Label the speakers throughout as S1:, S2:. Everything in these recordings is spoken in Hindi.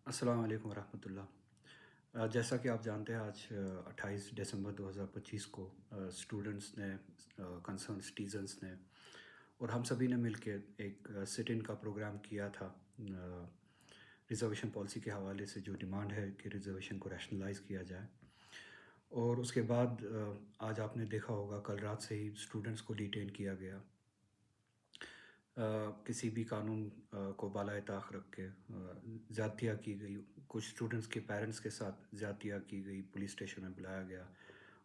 S1: अस्सलाम वालेकुम रहमतुल्लाह। जैसा कि आप जानते हैं आज 28 दिसंबर 2025 को स्टूडेंट्स ने कंसर्न सिटीजन्स ने और हम सभी ने मिलके एक सिट इन का प्रोग्राम किया था। रिज़र्वेशन पॉलिसी के हवाले से जो डिमांड है कि रिज़र्वेशन को रैशनलाइज़ किया जाए। और उसके बाद आज आपने देखा होगा कल रात से ही स्टूडेंट्स को डिटेन किया गया। किसी भी कानून को बालाए ताक रख के ज़्यादतियाँ की गई। कुछ स्टूडेंट्स के पेरेंट्स के साथ ज़्यादतियाँ की गई, पुलिस स्टेशन में बुलाया गया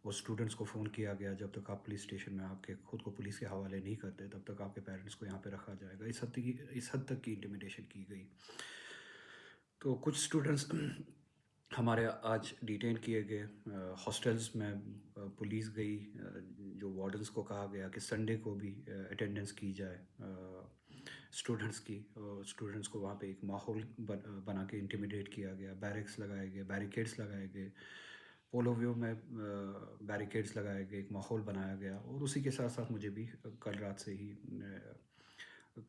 S1: और स्टूडेंट्स को फ़ोन किया गया, जब तक आप पुलिस स्टेशन में आके खुद को पुलिस के हवाले नहीं करते, तब तक आपके पेरेंट्स को यहाँ पे रखा जाएगा। इस हद तक की इंटिमिडेशन की गई। तो कुछ स्टूडेंट्स हमारे आज डिटेन किए गए। हॉस्टल्स में पुलिस गई। जो वार्डन्स को कहा गया कि संडे को भी अटेंडेंस की जाए स्टूडेंट्स की। स्टूडेंट्स को वहाँ पे एक माहौल बना के इंटिमिडेट किया गया। बैरिक्स लगाए गए, बैरिकेड्स लगाए गए, पोलो व्यू में बैरिकेड्स लगाए गए, एक माहौल बनाया गया। और उसी के साथ साथ मुझे भी कल रात से ही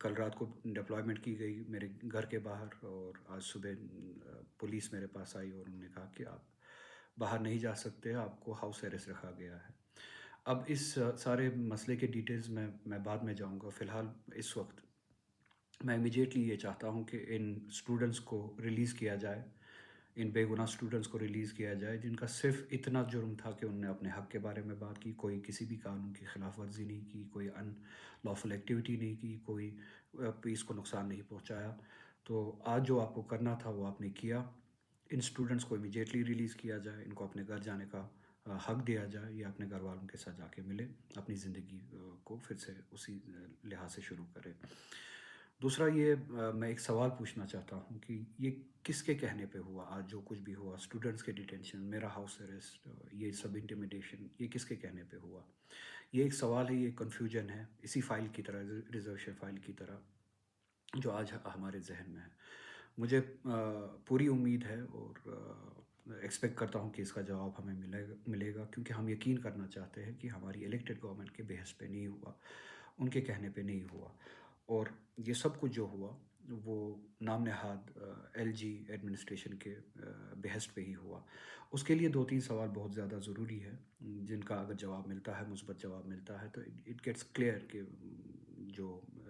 S1: कल रात को डिप्लॉयमेंट की गई मेरे घर के बाहर। और आज सुबह पुलिस मेरे पास आई और उन्होंने कहा कि आप बाहर नहीं जा सकते, आपको हाउस अरेस्ट रखा गया है। अब इस सारे मसले के डिटेल्स में मैं बाद में जाऊंगा। फ़िलहाल इस वक्त मैं इमीडिएटली ये चाहता हूँ कि इन स्टूडेंट्स को रिलीज़ किया जाए। इन बेगुनाह स्टूडेंट्स को रिलीज़ किया जाए जिनका सिर्फ़ इतना जुर्म था कि उन्होंने अपने हक़ के बारे में बात की, कोई किसी भी कानून की खिलाफ वर्जी नहीं की, कोई अनलॉफुल एक्टिविटी नहीं की, कोई पीस को नुकसान नहीं पहुँचाया। तो आज जो आपको करना था वो आपने किया। इन स्टूडेंट्स को इमीडिएटली रिलीज़ किया जाए, इनको अपने घर जाने का हक़ दिया जाए, या अपने घर वालों के साथ जाके मिले, अपनी ज़िंदगी को फिर से उसी लिहाज से शुरू करें। दूसरा ये मैं एक सवाल पूछना चाहता हूँ कि ये किसके कहने पे हुआ? आज जो कुछ भी हुआ, स्टूडेंट्स के डिटेंशन, मेरा हाउस अरेस्ट, ये सब इंटिमिडेशन, ये किसके कहने पे हुआ? ये एक सवाल है, ये कन्फ्यूजन है, इसी फ़ाइल की तरह, रिज़र्वेशन फ़ाइल की तरह, जो आज हमारे ज़हन में है। मुझे पूरी उम्मीद है और एक्सपेक्ट करता हूँ कि इसका जवाब हमें मिलेगा मिलेगा, क्योंकि हम यकीन करना चाहते हैं कि हमारी इलेक्टेड गवर्नमेंट के बेहस पे नहीं हुआ, उनके कहने पे नहीं हुआ। और ये सब कुछ जो हुआ वो नाम नहाद एलजी एडमिनिस्ट्रेशन के बेहस पे ही हुआ। उसके लिए 2-3 सवाल बहुत ज़्यादा ज़रूरी है, जिनका अगर जवाब मिलता है, मुस्बत जवाब मिलता है, तो इट गेट्स क्लियर कि जो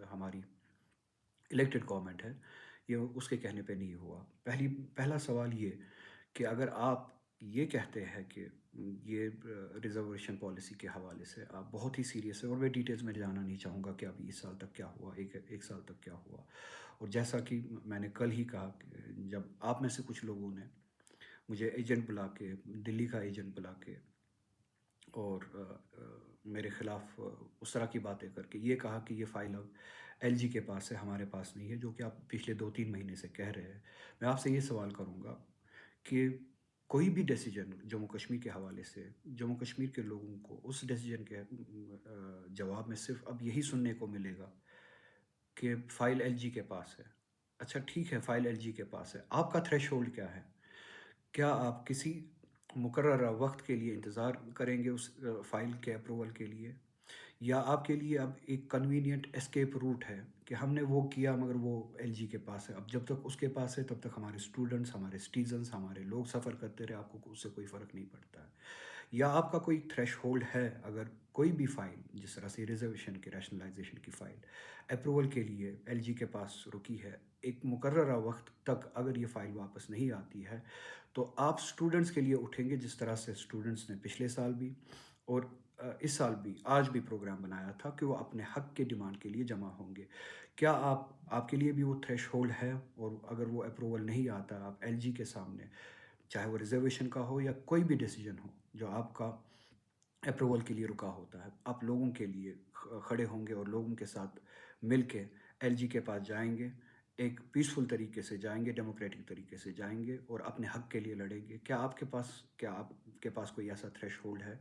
S1: हमारी इलेक्टेड गवर्नमेंट है, ये उसके कहने पे नहीं हुआ। पहला सवाल ये कि अगर आप ये कहते हैं कि ये रिज़र्वेशन पॉलिसी के हवाले से आप बहुत ही सीरियस है, और मैं डिटेल्स में जाना नहीं चाहूँगा कि अभी इस साल तक क्या हुआ, एक साल तक क्या हुआ। और जैसा कि मैंने कल ही कहा कि जब आप में से कुछ लोगों ने मुझे एजेंट बुला के, दिल्ली का एजेंट बुला के और मेरे ख़िलाफ़ उस तरह की बातें करके ये कहा कि ये फ़ाइल अब एलजी के पास है, हमारे पास नहीं है, जो कि आप पिछले 2-3 महीने से कह रहे हैं। मैं आपसे ये सवाल करूँगा कि कोई भी डिसीजन जम्मू कश्मीर के हवाले से, जम्मू कश्मीर के लोगों को उस डिसीजन के जवाब में सिर्फ़ अब यही सुनने को मिलेगा कि फ़ाइल एलजी के पास है। अच्छा ठीक है, फ़ाइल एलजी के पास है, आपका थ्रेशहोल्ड क्या है? क्या आप किसी मुकर्ररा वक़्त के लिए इंतज़ार करेंगे उस फ़ाइल के अप्रूवल के लिए? या आपके लिए अब एक कन्वीनिएंट एस्केप रूट है कि हमने वो किया मगर वो एलजी के पास है। अब जब तक उसके पास है तब तक हमारे स्टूडेंट्स, हमारे सिटीज़न्स, हमारे लोग सफ़र करते रहे, आपको उससे कोई फ़र्क नहीं पड़ता है। या आपका कोई थ्रेशहोल्ड है, अगर कोई भी फ़ाइल जिस तरह से रिज़र्वेशन की रैशनलाइज़ेशन की फ़ाइल अप्रूवल के लिए एलजी के पास रुकी है, एक मुकर्ररा वक़्त तक अगर ये फ़ाइल वापस नहीं आती है, तो आप स्टूडेंट्स के लिए उठेंगे जिस तरह से स्टूडेंट्स ने पिछले साल भी और इस साल भी, आज भी प्रोग्राम बनाया था कि वो अपने हक़ के डिमांड के लिए जमा होंगे। क्या आपके लिए भी वो थ्रेशहोल्ड है? और अगर वो अप्रूवल नहीं आता, आप एलजी के सामने, चाहे वो रिज़र्वेशन का हो या कोई भी डिसीज़न हो, जो आपका अप्रूवल के लिए रुका होता है, आप लोगों के लिए खड़े होंगे और लोगों के साथ मिल के एलजी के पास जाएँगे, एक पीसफुल तरीके से जाएँगे, डेमोक्रेटिक तरीके से जाएँगे और अपने हक़ के लिए लड़ेंगे। क्या आपके पास कोई ऐसा थ्रेशहोल्ड है?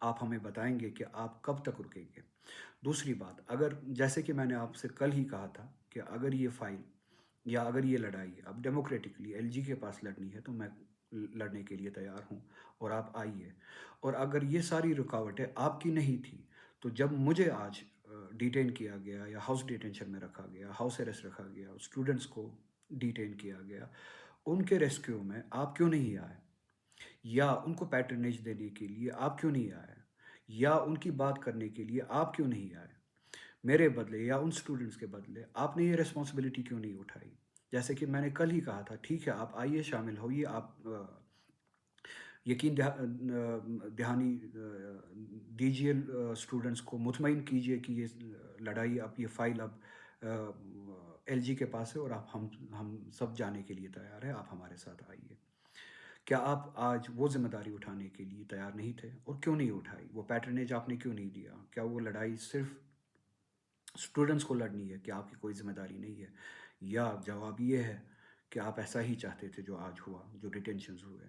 S1: आप हमें बताएँगे कि आप कब तक रुकेंगे? दूसरी बात, अगर जैसे कि मैंने आपसे कल ही कहा था कि अगर ये फ़ाइल या अगर ये लड़ाई अब डेमोक्रेटिकली एलजी के पास लड़नी है, तो मैं लड़ने के लिए तैयार हूँ और आप आइए। और अगर ये सारी रुकावटें आपकी नहीं थी, तो जब मुझे आज डिटेन किया गया या हाउस डिटेंशन में रखा गया, हाउस अरेस्ट रखा गया, स्टूडेंट्स को डिटेन किया गया, उनके रेस्क्यू में आप क्यों नहीं आए? या उनको पैट्रनेज देने के लिए आप क्यों नहीं आए? या उनकी बात करने के लिए आप क्यों नहीं आए? मेरे बदले या उन स्टूडेंट्स के बदले आपने ये रिस्पॉन्सिबिलिटी क्यों नहीं उठाई? जैसे कि मैंने कल ही कहा था, ठीक है, आप आइए, शामिल होइए, आप यकीन दहानी दीजिए, स्टूडेंट्स को मुतमईन कीजिए कि ये लड़ाई, अब ये फ़ाइल अब एलजी के पास है और आप हम सब जाने के लिए तैयार हैं, आप हमारे साथ आइए। क्या आप आज वो ज़िम्मेदारी उठाने के लिए तैयार नहीं थे और क्यों नहीं उठाई? वो पैट्रनेज आपने क्यों नहीं दिया? क्या वो लड़ाई सिर्फ़ स्टूडेंट्स को लड़नी है कि आपकी कोई ज़िम्मेदारी नहीं है? या जवाब ये है कि आप ऐसा ही चाहते थे जो आज हुआ, जो डिटेंशन्स हुए?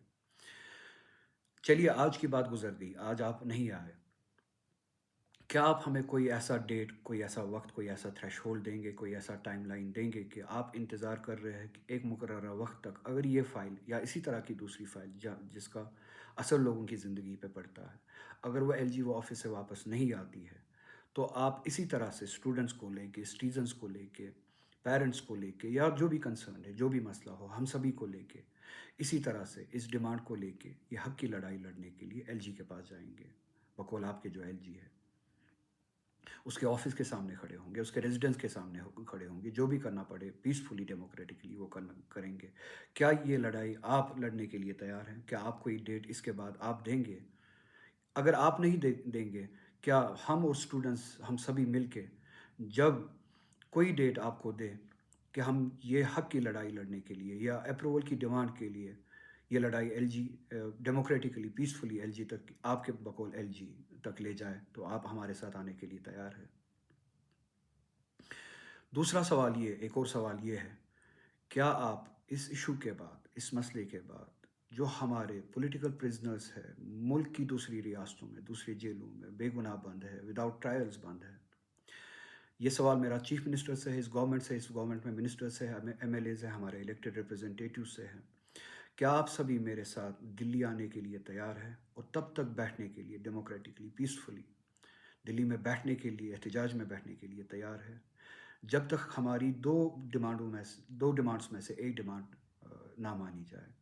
S1: चलिए, आज की बात गुज़र गई, आज आप नहीं आए। क्या आप हमें कोई ऐसा डेट, कोई ऐसा वक़्त, कोई ऐसा थ्रेशहोल्ड देंगे, कोई ऐसा टाइमलाइन देंगे कि आप इंतज़ार कर रहे हैं कि एक मुकर्ररा वक़्त तक अगर ये फ़ाइल या इसी तरह की दूसरी फ़ाइल जिसका असर लोगों की ज़िंदगी पे पड़ता है, अगर वो एलजीओ ऑफ़िस से वापस नहीं आती है, तो आप इसी तरह से स्टूडेंट्स को लेके, सिटीज़न्स को लेके, पेरेंट्स को लेके, या जो भी कंसर्न है, जो भी मसला हो, हम सभी को लेके, इसी तरह से इस डिमांड को लेके, ये हक़ की लड़ाई लड़ने के लिए एलजी के पास जाएँगे। बकौल आपके जो एलजी है। उसके ऑफिस के सामने खड़े होंगे, उसके रेजिडेंस के सामने खड़े होंगे, जो भी करना पड़े पीसफुली, डेमोक्रेटिकली वो करना करेंगे। क्या ये लड़ाई आप लड़ने के लिए तैयार हैं? क्या आप कोई डेट इसके बाद आप देंगे? अगर आप नहीं देंगे, क्या हम और स्टूडेंट्स, हम सभी मिलके, जब कोई डेट आपको दे कि हम ये हक की लड़ाई लड़ने के लिए या अप्रूवल की डिमांड के लिए ये लड़ाई एलजी डेमोक्रेटिकली, पीसफुली एलजी तक, आपके बकौल एलजी तक ले जाए, तो आप हमारे साथ आने के लिए तैयार हैं? दूसरा सवाल ये, एक और सवाल ये है, क्या आप इस इशू के बाद, इस मसले के बाद, जो हमारे पॉलिटिकल प्रिजनर्स हैं, मुल्क की दूसरी रियासतों में, दूसरी जेलों में बेगुनाह बंद है, विदाउट ट्रायल्स बंद है? ये सवाल मेरा चीफ मिनिस्टर से है, इस गवर्नमेंट से, इस गवर्नमेंट में मिनिस्टर्स है, एमएलएज़ हैं, हमारे इलेक्टेड रिप्रेजेंटेटिव से है। क्या आप सभी मेरे साथ दिल्ली आने के लिए तैयार हैं और तब तक बैठने के लिए डेमोक्रेटिकली, पीसफुली दिल्ली में बैठने के लिए, एहतजाज में बैठने के लिए तैयार है, जब तक हमारी दो डिमांड्स में से एक डिमांड ना मानी जाए,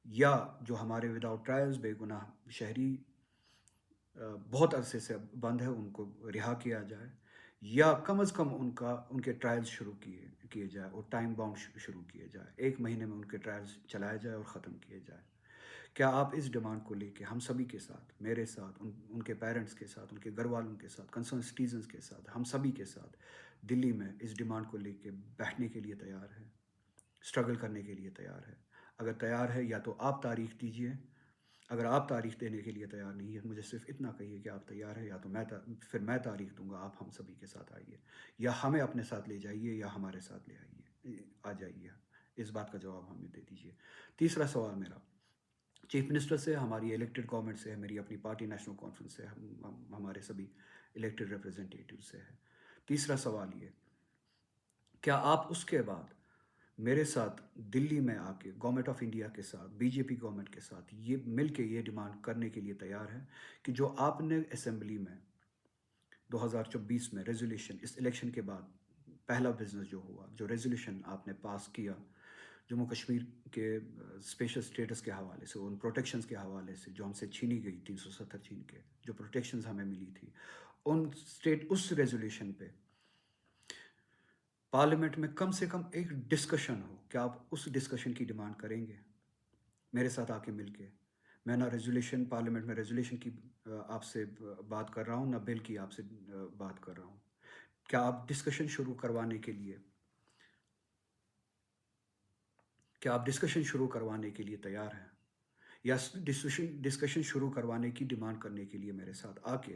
S1: या जो हमारे विदाउट ट्रायल्स बेगुनाह शहरी बहुत अरसे से बंद है, उनको रिहा किया जाए, या कम अज़ कम उनके ट्रायल्स शुरू किए किए जाए और टाइम बाउंड शुरू किए जाए, 1 महीने में उनके ट्रायल्स चलाए जाए और ख़त्म किए जाए। क्या आप इस डिमांड को लेके हम सभी के साथ, मेरे साथ, उनके पेरेंट्स के साथ, उनके घर वालों के साथ, कंसर्न सिटीजन्स के साथ, हम सभी के साथ दिल्ली में इस डिमांड को लेके बैठने के लिए तैयार है, स्ट्रगल करने के लिए तैयार है? अगर तैयार है, या तो आप तारीख दीजिए। अगर आप तारीख देने के लिए तैयार नहीं है, मुझे सिर्फ इतना कहिए कि आप तैयार हैं, या तो फिर मैं तारीख दूंगा, आप हम सभी के साथ आइए, या हमें अपने साथ ले जाइए, या हमारे साथ ले आइए, आ जाइए। इस बात का जवाब हमें दे दीजिए। तीसरा सवाल मेरा चीफ मिनिस्टर से, हमारी इलेक्टेड गवर्नमेंट से है, मेरी अपनी पार्टी नेशनल कॉन्फ्रेंस से, हमारे सभी इलेक्टेड रिप्रेजेंटेटिव से है। तीसरा सवाल ये, क्या आप उसके बाद मेरे साथ दिल्ली में आके गवर्नमेंट ऑफ इंडिया के साथ, बीजेपी गवर्नमेंट के साथ ये मिल के ये डिमांड करने के लिए तैयार हैं कि जो आपने असेंबली में 2024 में रेजोल्यूशन, इस इलेक्शन के बाद पहला बिजनेस जो हुआ, जो रेजोल्यूशन आपने पास किया जम्मू कश्मीर के स्पेशल स्टेटस के हवाले से, उन प्रोटेक्शंस के हवाले से जो हमसे छीनी गई, 370 छीन के जो प्रोटेक्शंस हमें मिली थी, उस रेजोल्यूशन पे पार्लियामेंट में कम से कम एक डिस्कशन हो। क्या आप उस डिस्कशन की डिमांड करेंगे मेरे साथ आके मिलके? मैं ना रेजोल्यूशन, पार्लियामेंट में रेजोल्यूशन की आपसे बात कर रहा हूँ, ना बिल की आपसे बात कर रहा हूँ। क्या आप डिस्कशन शुरू करवाने के लिए, क्या आप डिस्कशन शुरू करवाने के लिए तैयार हैं, या डिस्कशन शुरू करवाने की डिमांड करने के लिए मेरे साथ आके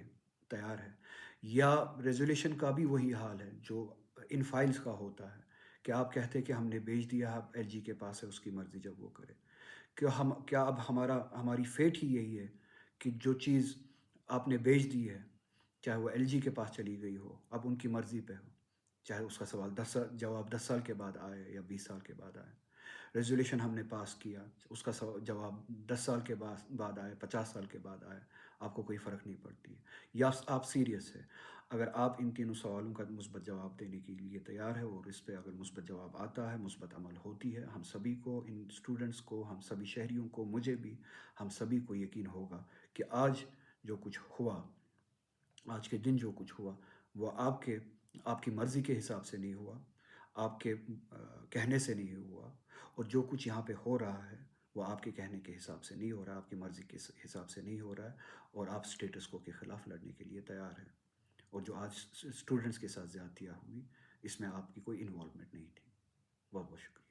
S1: तैयार है, या रेजोल्यूशन का भी वही हाल है जो इन फाइल्स का होता है कि आप कहते हैं कि हमने भेज दिया, आप एलजी के पास है, उसकी मर्ज़ी जब वो करे? क्या अब हमारी फेट ही यही है कि जो चीज़ आपने भेज दी है, चाहे वो एलजी के पास चली गई हो, अब उनकी मर्ज़ी पे हो, चाहे उसका जवाब 10 साल के बाद आए या 20 साल के बाद आए। रेजोल्यूशन हमने पास किया, उसका जवाब 10 साल के बाद आए, 50 साल के बाद आए, आपको कोई फ़र्क नहीं पड़ती है, या आप सीरियस है। अगर आप इन तीनों सवालों का मुस्बत जवाब देने के लिए तैयार है और इस पे अगर मुस्बत जवाब आता है, मुस्बत अमल होती है, हम सभी को, इन स्टूडेंट्स को, हम सभी शहरियों को, मुझे भी, हम सभी को यकीन होगा कि आज जो कुछ हुआ, आज के दिन जो कुछ हुआ, वो आपकी मर्ज़ी के हिसाब से नहीं हुआ, आपके कहने से नहीं हुआ, और जो कुछ यहाँ पे हो रहा है, वो आपके कहने के हिसाब से नहीं हो रहा है, आपकी मर्ज़ी के हिसाब से नहीं हो रहा है, और आप स्टेटस को के ख़िलाफ़ लड़ने के लिए तैयार हैं। और जो आज स्टूडेंट्स के साथ ज़्यादतियाँ हुई, इसमें आपकी कोई इन्वॉल्वमेंट नहीं थी। बहुत बहुत शुक्रिया।